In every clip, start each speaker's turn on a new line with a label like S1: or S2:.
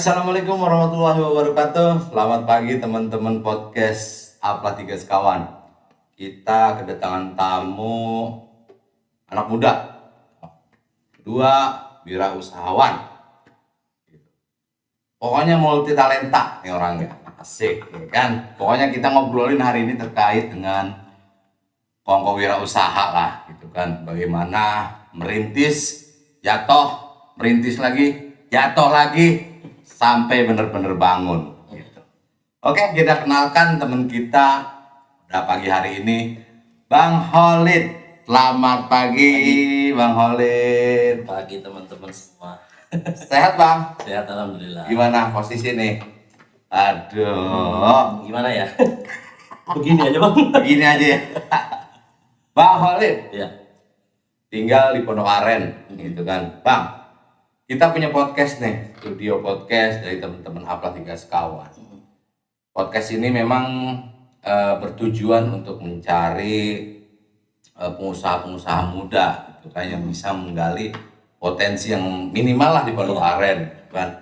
S1: Assalamualaikum warahmatullahi wabarakatuh. Selamat pagi teman-teman podcast Aplah Tiga Sekawan. Kita kedatangan tamu anak muda, kedua wirausahawan. Pokoknya multi talenta nih orangnya, asik, ya kan? Pokoknya kita ngobrolin hari ini terkait dengan kongko wirausaha lah, gitu kan? Bagaimana merintis, jatuh, merintis lagi, jatuh lagi, sampai bener-bener bangun. Gitu. Oke, kita kenalkan teman kita pada pagi hari ini, Bang Khalid. Selamat pagi, Bang Khalid.
S2: Pagi teman-teman semua.
S1: Sehat, Bang?
S2: Sehat alhamdulillah.
S1: Gimana posisi nih? Aduh,
S2: Gimana ya? Begini aja bang.
S1: begini aja ya. Bang Khalid,
S2: Ya.
S1: tinggal di Pondok Aren, gitu kan, Bang. Kita punya podcast nih, studio podcast dari teman-teman Aplah Tiga Sekawan. Podcast ini memang bertujuan untuk mencari pengusaha-pengusaha muda, gitu kan, yang bisa menggali potensi yang minimal lah di Pondok Aren, kan.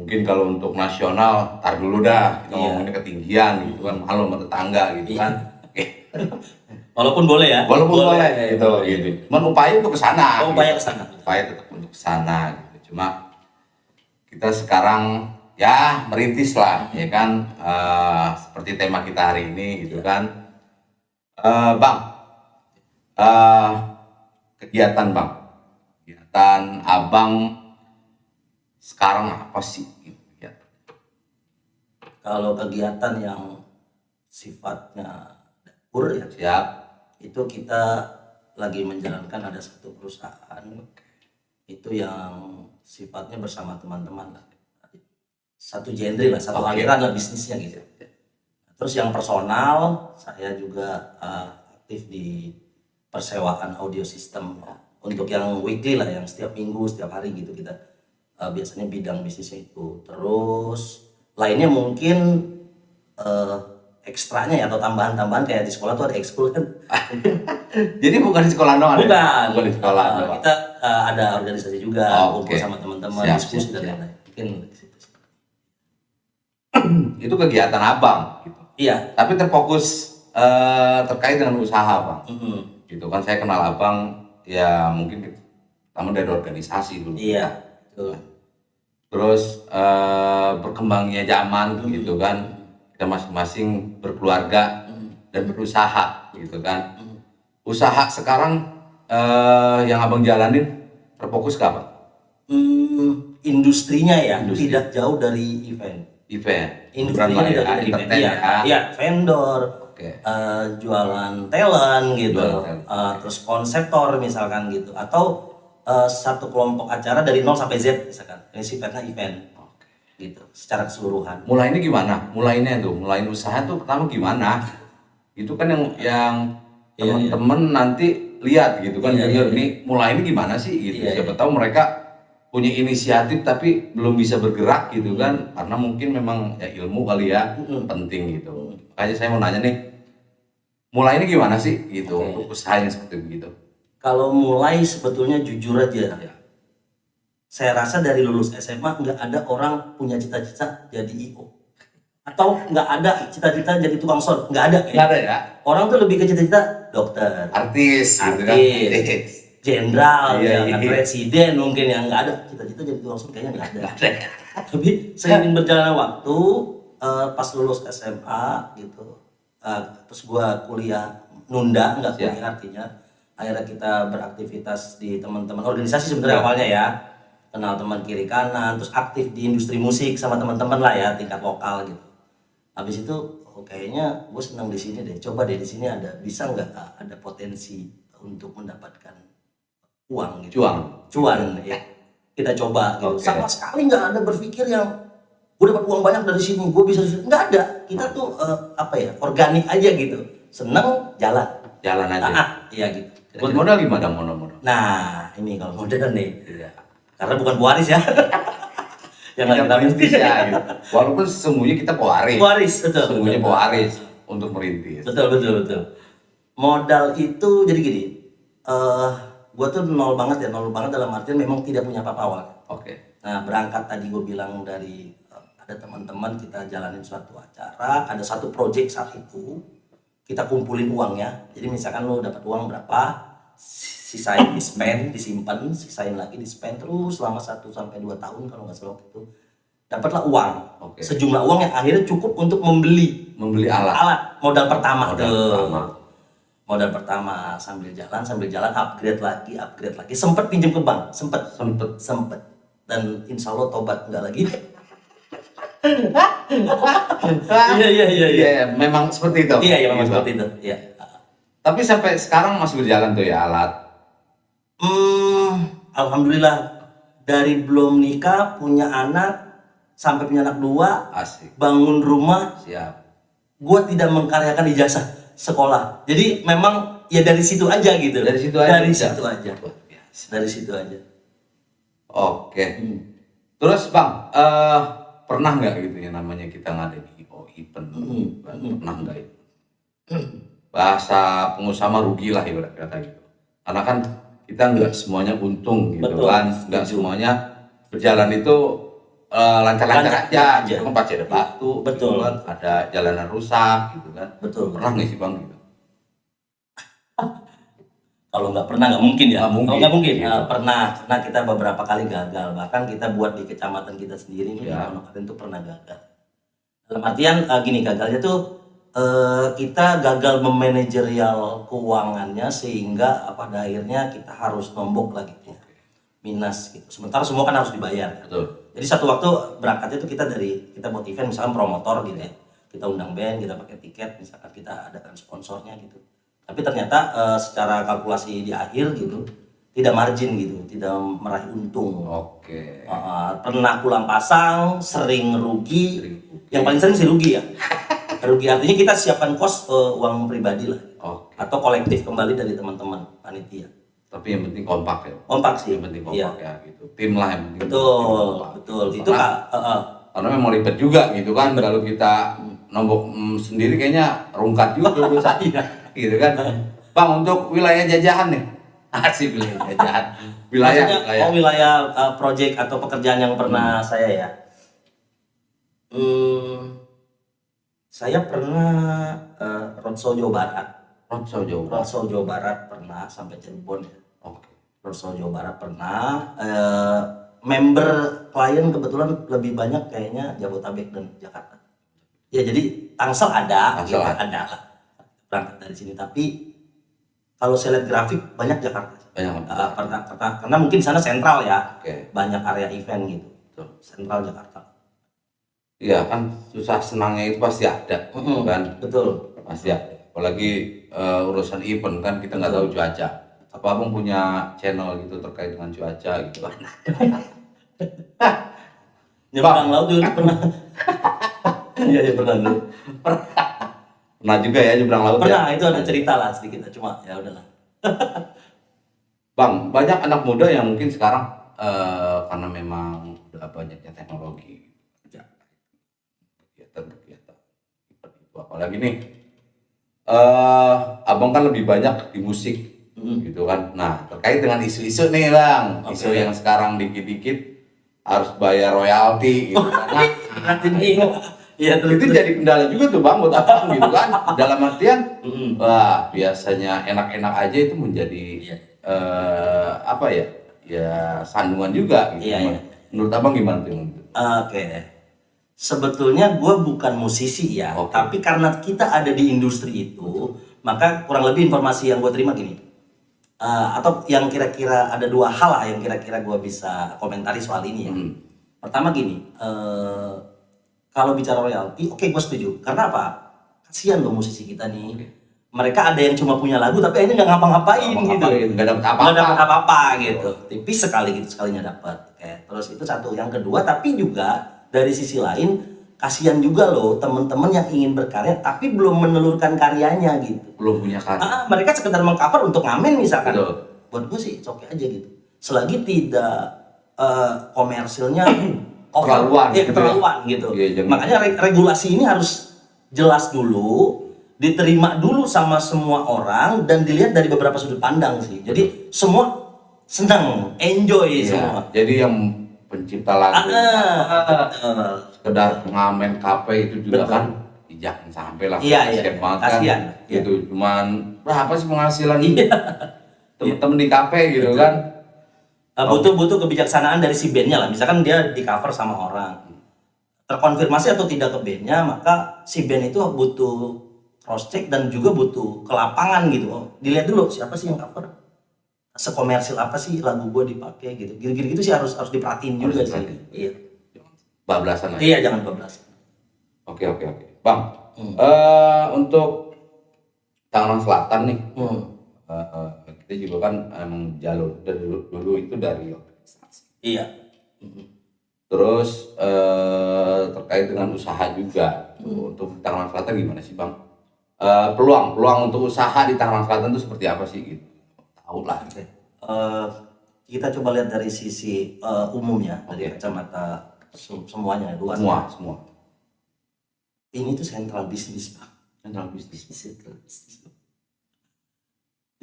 S1: Mungkin kalau untuk nasional, tar dulu dah, kita ngomongin ketinggian, gitu kan, malu sama tetangga, gitu kan.
S2: Walaupun boleh ya.
S1: Walaupun boleh, gitu. Cuman upaya untuk kesana.
S2: Upaya kesana.
S1: Upaya tetap untuk kesana, gitu. Cuma kita sekarang ya merintis lah, ya kan, seperti tema kita hari ini, gitu kan. Bang, kegiatan Bang, kegiatan Abang sekarang apa sih? Gitu, ya.
S2: Kalau kegiatan yang sifatnya dapur ya,
S1: Siap.
S2: itu kita lagi menjalankan ada satu perusahaan itu yang sifatnya bersama teman-teman lah. Satu genre lah, satu aliran lah bisnisnya gitu. Terus yang personal, saya juga aktif di persewaan audio system untuk yang weekly lah, yang setiap minggu, setiap hari gitu kita biasanya bidang bisnisnya itu. Terus lainnya mungkin ekstranya ya, atau tambahan-tambahan kayak di sekolah tuh ada ekskul kan.
S1: Jadi bukan di sekolah doang.
S2: Bukan
S1: di sekolah doang.
S2: kita ada organisasi juga, kumpul sama teman-teman, diskusi dan lain-lain. Mungkin di situ.
S1: Itu kegiatan Abang gitu.
S2: Iya.
S1: Tapi terfokus terkait dengan usaha, Bang. Gitu kan, saya kenal Abang ya mungkin pertama dari organisasi dulu.
S2: Iya, betul.
S1: Terus berkembangnya zaman gitu kan. Kita masing-masing berkeluarga dan berusaha gitu kan. Usaha sekarang yang Abang jalanin terfokus ke apa?
S2: Industrinya ya, tidak jauh dari event. Industrinya tidak dari event. Iya, vendor, jualan talent gitu, terus konseptor misalkan gitu, atau satu kelompok acara dari 0 sampai Z misalkan. Ini sifatnya event. Gitu, secara keseluruhan.
S1: Mulainya gimana? Mulainya usaha tuh pertama gimana? Itu kan yang teman-teman nanti lihat gitu kan, denger nih mulainya gimana sih gitu. Siapa tahu mereka punya inisiatif tapi belum bisa bergerak gitu kan, karena mungkin memang ya ilmu kali ya penting gitu. Makanya saya mau nanya nih, mulainya gimana sih gitu untuk usaha yang seperti begitu?
S2: Kalau mulai sebetulnya jujur aja. Saya rasa dari lulus SMA nggak ada orang punya cita-cita jadi IO, atau nggak ada cita-cita jadi tukang son, nggak ada.
S1: Nggak ada ya?
S2: Orang tuh lebih ke cita-cita dokter,
S1: artis, gitu kan?
S2: jenderal, presiden mungkin, yang nggak ada cita-cita jadi tukang son, kayaknya nggak ada. Tapi seiring berjalannya waktu, pas lulus SMA gitu, terus gua kuliah nunda, nggak kuliah artinya, akhirnya kita beraktivitas di teman-teman organisasi sebenarnya awalnya ya. Kenal teman kiri kanan, terus aktif di industri musik sama teman-teman lah ya, tingkat lokal gitu. Habis itu kayaknya gue senang di sini deh, coba deh di sini bisa nggak ada potensi untuk mendapatkan uang gitu. Cuan ya, kita coba gitu. Sama sekali nggak ada berpikir yang gue dapat uang banyak dari sini, gue bisa, nggak ada. Kita tuh organik aja gitu, seneng jalan aja. Iya gitu.
S1: Buat modal gimana modal?
S2: Nah ini kalau modal nih. Karena bukan pewaris ya. Yang kita
S1: merintis ya gitu. Walaupun sesungguhnya kita pewaris.
S2: Betul.
S1: Sesungguhnya pewaris untuk merintis.
S2: Betul. Modal itu jadi gini. Gua tuh nol banget dalam artian memang tidak punya apa-apa awal. Nah, berangkat tadi gue bilang dari ada teman-teman kita jalanin suatu acara, ada satu project saat itu kita kumpulin uangnya. Jadi misalkan lo dapat uang berapa, sisain di spend, disimpan, sisain lagi di spend terus selama 1 sampai 2 tahun kalau nggak salah itu. Dapatlah uang, sejumlah uang yang akhirnya cukup untuk membeli alat modal pertama modal pertama sambil jalan upgrade lagi sempet pinjam ke bank sempet dan insya Allah tobat nggak lagi.
S1: Iya, memang seperti itu.
S2: Iya, memang seperti itu. Iya.
S1: Tapi sampai sekarang masih berjalan tuh ya alat.
S2: Alhamdulillah dari belum nikah punya anak sampai punya anak 2,
S1: asik.
S2: Bangun rumah,
S1: siap.
S2: Gua tidak mengkaryakan ijazah sekolah. Jadi memang ya dari situ aja gitu. Dari situ aja.
S1: Oke. Terus Bang, pernah nggak gitu ya namanya kita ngadain event, pernah nggak itu? Bahasa pengusaha rugi lah ibarat kata gitu. Karena kan kita nggak semuanya untung gitu. Betul, kan, nggak semuanya berjalan itu lancar-lancar aja. Gitu kan pasti ada batu,
S2: betul.
S1: Gitu kan, ada jalanan rusak gitu kan.
S2: Betul.
S1: Pernah nggak sih Bang gitu?
S2: Kalau nggak pernah nggak mungkin ya.
S1: Kalau
S2: nggak mungkin. Gitu. Pernah kita beberapa kali gagal. Bahkan kita buat di kecamatan kita sendiri ini ya. Itu pernah gagal. Dalam artian gini, gagalnya tuh kita gagal memanajerial keuangannya sehingga pada akhirnya kita harus nombok lagi ya. Minus gitu. Sementara semua kan harus dibayar.
S1: Betul.
S2: Jadi satu waktu berangkatnya tuh kita buat event misalkan promotor gitu ya. Kita undang band, kita pakai tiket, misalkan kita adakan sponsornya gitu. Tapi ternyata secara kalkulasi di akhir gitu tidak margin gitu, tidak meraih untung.
S1: Oke.
S2: Pernah pulang pasang, sering rugi. Yang paling sering sih rugi ya. Rugi artinya kita siapkan kos uang pribadi lah. Atau kolektif kembali dari teman-teman panitia.
S1: Tapi yang penting kompak ya.
S2: Kompak sih.
S1: Yang penting kompak ya gitu. Tim lah yang penting.
S2: Betul. Itu
S1: karena memang ribet juga gitu kan. Kalau kita nombok sendiri kayaknya rungkat juga urusannya. Gitu kan. Bang, untuk wilayah jajahan nih. Asik wilayah jajahan.
S2: Wilayah project atau pekerjaan yang pernah saya ya. Saya pernah roadshow Jawa Barat. Roadshow Jawa Barat pernah sampai Cirebon ya. Roadshow Jawa Barat pernah. Member klien kebetulan lebih banyak kayaknya Jabodetabek dan Jakarta. Ya jadi Tangsel ada lah. Berangkat dari sini, tapi kalau saya lihat grafik banyak Jakarta. Karena mungkin di sana sentral ya. Banyak area event gitu. Sentral Jakarta.
S1: Iya kan, susah senangnya itu pasti ada, kan?
S2: Betul.
S1: Pasti ada. Apalagi urusan event kan kita nggak tahu cuaca. Apa Abang punya channel gitu terkait dengan cuaca gitu kan?
S2: Nyebrang laut juga pernah. Iya pernah dulu.
S1: Pernah juga ya nyebrang laut.
S2: Pernah, itu ada cerita lah sedikit, cuma ya udahlah.
S1: Bang, banyak anak muda yang mungkin sekarang karena memang udah banyaknya teknologi. Kegiatan itu apalagi nih Abang kan lebih banyak di musik gitu kan. Nah, terkait dengan isu-isu nih Bang, isu yang sekarang dikit-dikit harus bayar royalti gitu kan. Itu jadi kendala juga tuh Bang buat Abang gitu kan. Dalam artian wah, biasanya enak-enak aja itu menjadi apa ya? Ya sandungan juga gitu. Menurut Abang gimana tuh?
S2: Sebetulnya gue bukan musisi ya, tapi karena kita ada di industri itu, maka kurang lebih informasi yang gue terima gini, atau yang kira-kira ada 2 hal lah yang kira-kira gue bisa komentari soal ini ya. Pertama gini, kalau bicara royalti, gue setuju. Karena apa? Kasihan loh musisi kita nih. Mereka ada yang cuma punya lagu tapi akhirnya nggak ngapa-ngapain gitu. Nggak dapat apa-apa gitu. Tipis sekalinya dapat. Terus itu satu. Yang kedua, tapi juga dari sisi lain kasihan juga loh teman-teman yang ingin berkarya tapi belum menelurkan karyanya gitu.
S1: Belum punya karya.
S2: Mereka sekedar meng-cover untuk ngamen misalkan. Buat gue sih oke aja gitu. Selagi tidak komersilnya keterlaluan gitu. Makanya regulasi ini harus jelas dulu, diterima dulu sama semua orang dan dilihat dari beberapa sudut pandang sih. Jadi semua senang, enjoy semua.
S1: Jadi yang pencipta lagu, sekedar ngamen kafe itu juga
S2: Betul.
S1: kan jangan sampai lah.
S2: Iya,
S1: kasihan banget kan.
S2: kasihan.
S1: Gitu cuman berapa sih penghasilan
S2: Iya.
S1: temen-temen di kafe gitu
S2: Betul.
S1: kan.
S2: Butuh kebijaksanaan dari si bandnya lah. Misalkan dia di cover sama orang, terkonfirmasi atau tidak ke bandnya, maka si band itu butuh cross check dan juga butuh ke lapangan gitu. Oh, dilihat dulu siapa sih yang cover, sekomersil apa sih lagu gue dipakai gitu. Gitu sih harus diperhatiin
S1: Harus
S2: juga
S1: diperhatiin.
S2: sih. Iya.
S1: Bablasan aja.
S2: Iya, jangan bablas.
S1: Oke. Bang, untuk Tangerang Selatan nih, kita juga kan emang jalur dari dulu itu dari organisasi.
S2: Iya.
S1: Terus terkait dengan usaha juga, untuk Tangerang Selatan gimana sih Bang? Peluang untuk usaha di Tangerang Selatan itu seperti apa sih gitu? Tahu lah.
S2: Kita coba lihat dari sisi umum ya, dari kacamata semuanya luas.
S1: Semua.
S2: Ini tuh sentral bisnis, Pak.
S1: Sentral bisnis.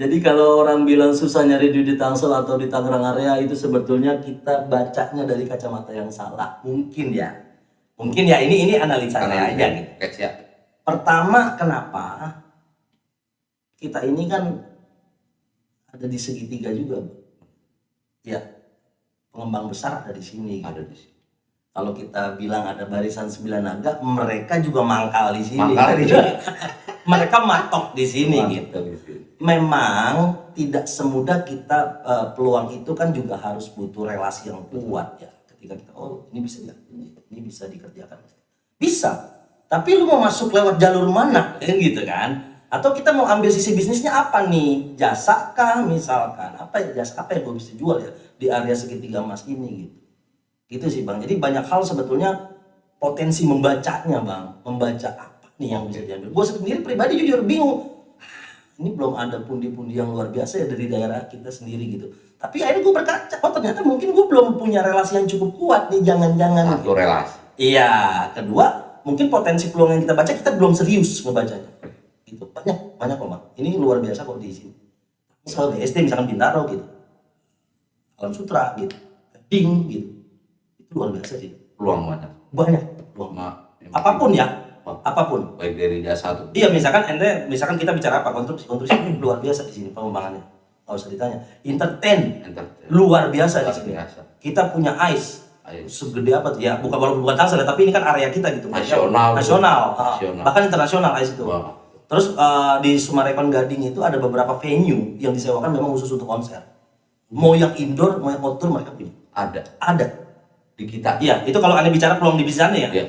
S2: Jadi kalau orang bilang susah nyari duit di Tangsel atau di Tangerang area, itu sebetulnya kita bacanya dari kacamata yang salah. Mungkin ya. Ini analisa saya aja gitu.
S1: Ya.
S2: Pertama, kenapa kita ini kan ada di segitiga juga, Bang. Ya, pengembang besar ada di sini.
S1: Ada di sini.
S2: Kalau kita bilang ada barisan 9 naga, mereka juga mangkal di sini. Mereka matok di sini gitu. Memang tidak semudah kita, peluang itu kan juga harus butuh relasi yang kuat ya. Ketika kita ini bisa dikerjakan. Bisa. Tapi lu mau masuk lewat jalur mana? Gitu kan? Atau kita mau ambil sisi bisnisnya apa nih? Jasa kah misalkan? Jasa apa yang gue bisa jual ya di area segitiga emas ini gitu. Gitu sih Bang. Jadi banyak hal sebetulnya potensi membacanya Bang. Membaca apa nih yang bisa diambil. Gue sendiri pribadi jujur bingung. Ini belum ada pundi-pundi yang luar biasa ya dari daerah kita sendiri gitu. Tapi akhirnya gue berkaca, ternyata mungkin gue belum punya relasi yang cukup kuat nih, jangan-jangan.
S1: Satu relasi.
S2: Iya. Kedua, mungkin potensi peluang yang kita baca kita belum serius ngebacanya. Gitu. Banyak kok Bang. Ini luar biasa kok di sini. Misal BSD misalkan Bintaro gitu. Alam Sutra gitu. Ding gitu. Itu luar biasa sih.
S1: Peluang banyak.
S2: Peluang. Apapun ya. Apapun.
S1: Baik dari jasa tuh.
S2: Iya, misalkan kita bicara apa konstruksi ini luar biasa di sini pengembangannya. Nggak usah ditanya. Entertain. Luar biasa di sini. Kita punya ICE. Segede apa tuh? Ya, bukan Tangsel tapi ini kan area kita gitu. Nasional. Bahkan internasional ICE itu. Wow. Terus di Sumarekon Gading itu ada beberapa venue yang disewakan memang khusus untuk konser. Mau yang indoor, mau yang outdoor mereka punya. Ada. Di kita. Iya, itu kalau Anda bicara peluang di sana ya. Iya.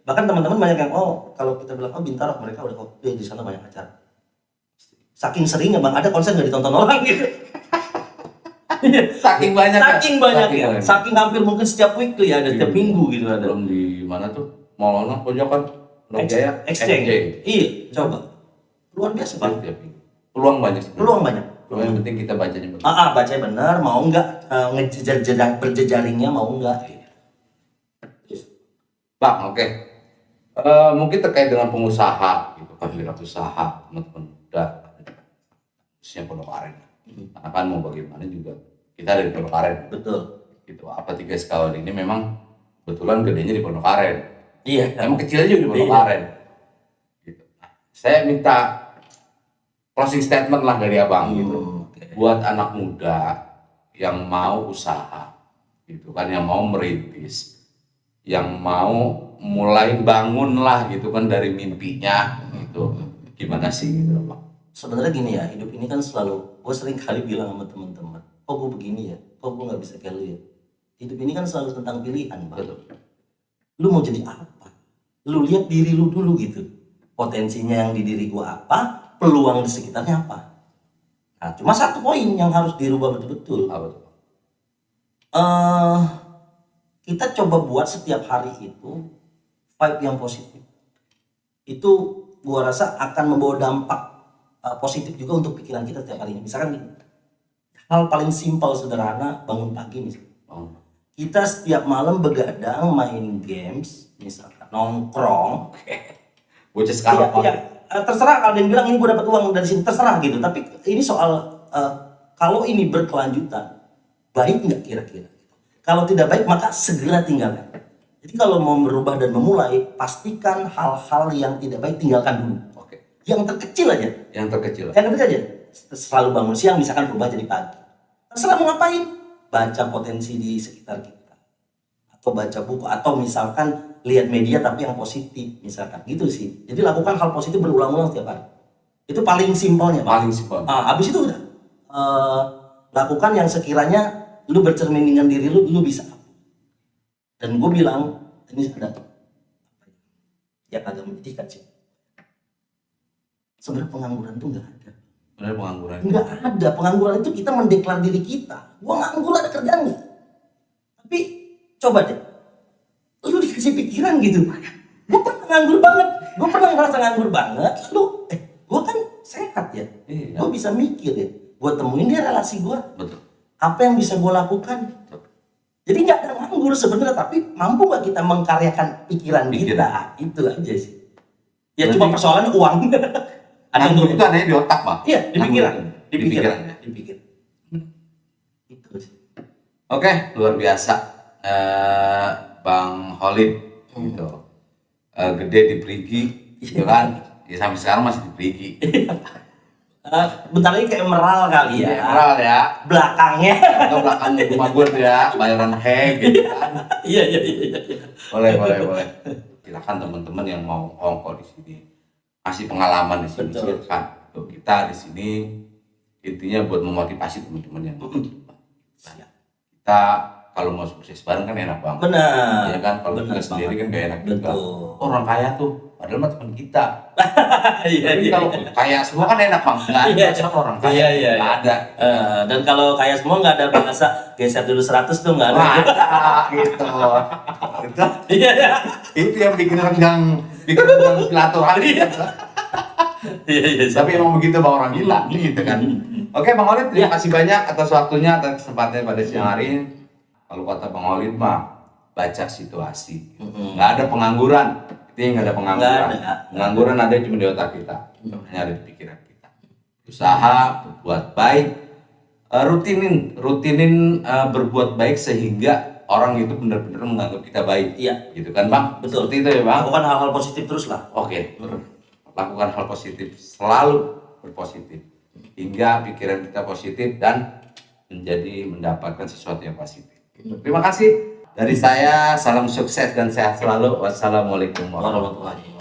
S2: Bahkan teman-teman banyak yang kalau kita bilang Bintaro mereka udah di sana banyak acara. Saking seringnya Bang, ada konser nggak ditonton orang gitu. Saking banyak. Saking hampir mungkin setiap weekly ada, setiap minggu gitu ada.
S1: Belum di mana tuh? Mall pojokan Jaya.
S2: Exchange. Iya, coba. Luar biasa Bang.
S1: Peluang banyak. Yang penting kita bacanya benar.
S2: Bacanya benar, mau nggak berjejaringnya mau nggak.
S1: Bang, oke. Mungkin terkait dengan pengusaha gitu kan, wirausaha teman-teman muda khususnya Pondok Aren. Karena kan mau bagaimana juga kita dari Pondok Aren. Betul. Gitu. Apa 3 sekawan ini memang kebetulan gedenya di Pondok Aren. Iya. Emang kecilnya juga di Pondok Aren. Gitu. Saya minta closing statement lah dari Abang gitu. Buat anak muda yang mau usaha gitu kan, yang mau merintis, yang mau mulai bangun lah gitu kan dari mimpinya gitu. Gimana sih gitu Pak? Sebenarnya gini ya, hidup ini kan selalu, gue sering kali bilang sama teman-teman, gue begini ya, gue gak bisa kayak lu ya. Hidup ini kan selalu tentang pilihan Pak. Betul. Lu mau jadi apa? Lu lihat diri lu dulu gitu. Potensinya yang di diri gue apa, peluang di sekitarnya apa. Nah, cuma satu poin yang harus dirubah betul-betul. Apa tuh? Kita coba buat setiap hari itu vibe yang positif. Itu gua rasa akan membawa dampak positif juga untuk pikiran kita setiap harinya. Misalkan hal paling simpel sederhana, bangun pagi misalnya. Kita setiap malam begadang main games, misalkan nongkrong. Bocah sekarang. Iya, terserah kalau ada yang bilang ini gua dapat uang dari sini, terserah gitu. Tapi ini soal kalau ini berkelanjutan, baik nggak kira-kira?
S2: Kalau tidak baik maka segera tinggalkan. Jadi kalau mau berubah dan memulai, pastikan hal-hal yang tidak baik tinggalkan dulu.
S1: Oke.
S2: Yang terkecil aja.
S1: Yang terkecil.
S2: Yang ketiga aja, selalu bangun siang misalkan berubah jadi pagi. Terserah mau ngapain, baca potensi di sekitar kita, atau baca buku, atau misalkan lihat media tapi yang positif, misalkan gitu sih. Jadi lakukan hal positif berulang-ulang setiap hari. Itu paling simpelnya.
S1: Paling simpel.
S2: Habis itu udah lakukan yang sekiranya lu bercermin dengan diri lu bisa. Dan gue bilang ini ada yang agak menyedihkan sih. Sebenarnya pengangguran tuh nggak ada.
S1: Benar pengangguran.
S2: Nggak ada. Pengangguran itu kita mendeklar diri kita. Gua nganggur, ada kerjaan nggak? Tapi coba deh, lu dikasih pikiran gitu. Gua pernah nganggur banget. Gua pernah ngerasa nganggur banget. Lalu, gua kan sehat ya.
S1: Iya.
S2: Gua bisa mikir ya. Gua temuin dia relasi gua.
S1: Betul.
S2: Apa yang bisa gua lakukan? Jadi nggak ada nganggur sebenarnya, tapi mampu nggak kita mengkaryakan pikiran kita? Itu aja sih. Ya
S1: Berarti,
S2: cuma persoalan uang.
S1: nganggur itu adanya di otak, Bang.
S2: Iya, di pikiran.
S1: Di pikiran.
S2: Dipikir. Itu sih.
S1: Oke, luar biasa. Bang Holid gitu. Gede di Perigi, gitu kan? Ya, sampai sekarang masih di Perigi.
S2: Bentar lagi kayak Emerald kali ya.
S1: Emerald ya.
S2: Belakangnya.
S1: Atau belakangnya rumah gue tuh ya, bayaran heg gitu kan.
S2: Iya.
S1: Boleh. Silakan teman-teman yang mau ongkol di sini. Masih pengalaman di sini,
S2: Betul.
S1: silakan. Tuh, kita di sini intinya buat memotivasi teman-teman yang mau. Kita kalau mau sukses bareng kan enak banget.
S2: Benar.
S1: Ya kan, kalau
S2: Benar
S1: kita sendiri kan gak enak juga.
S2: Betul.
S1: Orang kaya tuh, padahal mah teman kita.
S2: Iya.
S1: Tapi kalau kaya semua kan enak bang, nggak ada sama orang kaya,
S2: Iya.
S1: nggak ada.
S2: Dan kalau kaya semua nggak ada bahasa geser dulu 100 tuh nggak ada.
S1: Wah, gitu. Itu,
S2: Iya.
S1: itu yang bikin renggang silaturahmi.
S2: Iya.
S1: Tapi emang begitu bang, orang gila, gitu kan. Oke bang Holid, terima kasih banyak atas waktunya, atas kesempatannya pada siang hari ini. Kalau kata bang Holid mah, baca situasi. Nggak ada pengangguran. Itu nggak ada pengangguran.
S2: Nggak ada.
S1: Pengangguran ada cuma di otak kita, hanya ada di pikiran kita. Usaha berbuat baik, rutinin berbuat baik sehingga orang itu benar-benar menganggap kita baik.
S2: Iya.
S1: Gitu kan bang?
S2: Betul.
S1: Seperti itu ya bang.
S2: Lakukan hal-hal positif terus lah.
S1: Oke. Lakukan hal positif, selalu berpositif hingga pikiran kita positif dan mendapatkan sesuatu yang positif. Terima kasih dari saya, salam sukses dan sehat selalu. Wassalamualaikum warahmatullahi wabarakatuh.